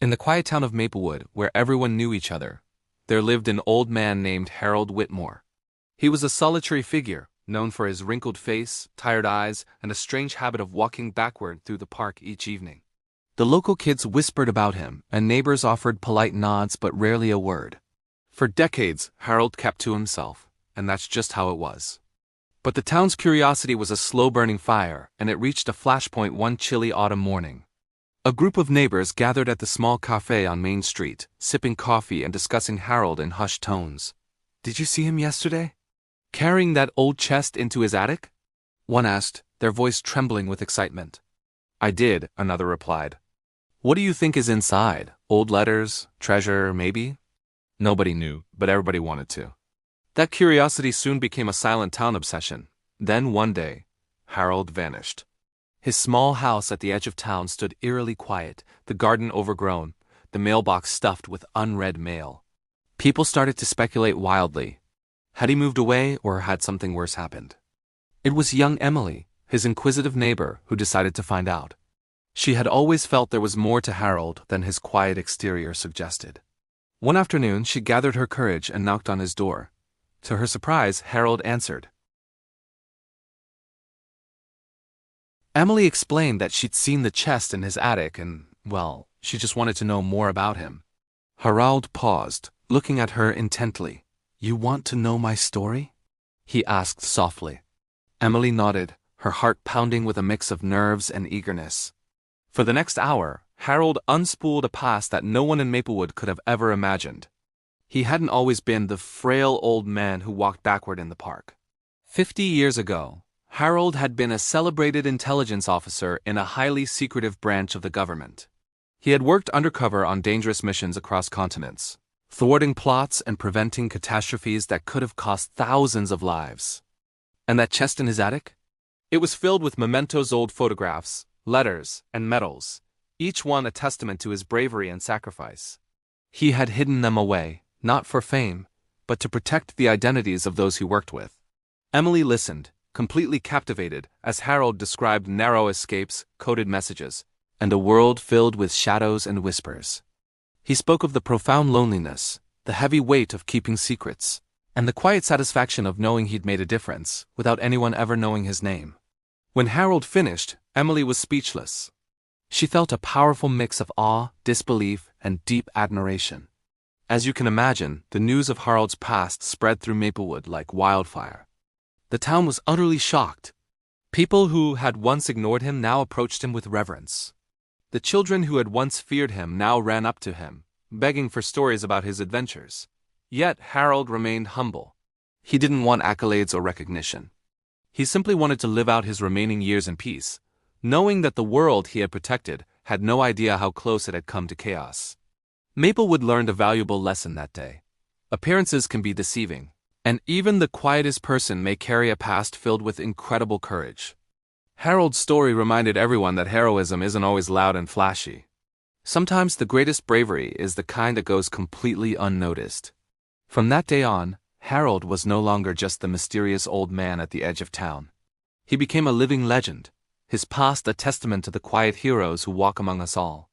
In the quiet town of Maplewood, where everyone knew each other, there lived an old man named Harold Whitmore. He was a solitary figure, known for his wrinkled face, tired eyes, and a strange habit of walking backward through the park each evening. The local kids whispered about him, and neighbors offered polite nods but rarely a word. For decades, Harold kept to himself, and that's just how it was. But the town's curiosity was a slow-burning fire, and it reached a flashpoint one chilly autumn morning. A group of neighbors gathered at the small cafe on Main Street, sipping coffee and discussing Harold in hushed tones. "Did you see him yesterday? Carrying that old chest into his attic?" one asked, their voice trembling with excitement. "I did," another replied. "What do you think is inside? Old letters? Treasure, maybe?" Nobody knew, but everybody wanted to. That curiosity soon became a silent town obsession. Then one day, Harold vanished. His small house at the edge of town stood eerily quiet, the garden overgrown, the mailbox stuffed with unread mail. People started to speculate wildly. Had he moved away, or had something worse happened? It was young Emily, his inquisitive neighbor, who decided to find out. She had always felt there was more to Harold than his quiet exterior suggested. One afternoon, she gathered her courage and knocked on his door. To her surprise, Harold answered. Emily explained that she'd seen the chest in his attic and, well, she just wanted to know more about him. Harold paused, looking at her intently. "You want to know my story?" he asked softly. Emily nodded, her heart pounding with a mix of nerves and eagerness. For the next hour, Harold unspooled a past that no one in Maplewood could have ever imagined. He hadn't always been the frail old man who walked backward in the park. 50 years ago, Harold had been a celebrated intelligence officer in a highly secretive branch of the government. He had worked undercover on dangerous missions across continents, thwarting plots and preventing catastrophes that could have cost thousands of lives. And that chest in his attic? It was filled with mementos, old photographs, letters, and medals, each one a testament to his bravery and sacrifice. He had hidden them away, not for fame, but to protect the identities of those he worked with. Emily listened, completely captivated, as Harold described narrow escapes, coded messages, and a world filled with shadows and whispers. He spoke of the profound loneliness, the heavy weight of keeping secrets, and the quiet satisfaction of knowing he'd made a difference, without anyone ever knowing his name. When Harold finished, Emily was speechless. She felt a powerful mix of awe, disbelief, and deep admiration. As you can imagine, the news of Harold's past spread through Maplewood like wildfire. The town was utterly shocked. People who had once ignored him now approached him with reverence. The children who had once feared him now ran up to him, begging for stories about his adventures. Yet Harold remained humble. He didn't want accolades or recognition. He simply wanted to live out his remaining years in peace, knowing that the world he had protected had no idea how close it had come to chaos. Maplewood learned a valuable lesson that day. Appearances can be deceiving, and even the quietest person may carry a past filled with incredible courage. Harold's story reminded everyone that heroism isn't always loud and flashy. Sometimes the greatest bravery is the kind that goes completely unnoticed. From that day on, Harold was no longer just the mysterious old man at the edge of town. He became a living legend, his past a testament to the quiet heroes who walk among us all.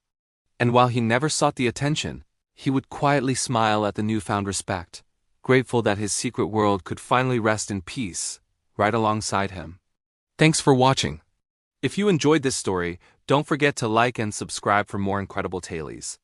And while he never sought the attention, he would quietly smile at the newfound respect, grateful that his secret world could finally rest in peace, right alongside him. Thanks for watching. If you enjoyed this story, don't forget to like and subscribe for more incredible tales.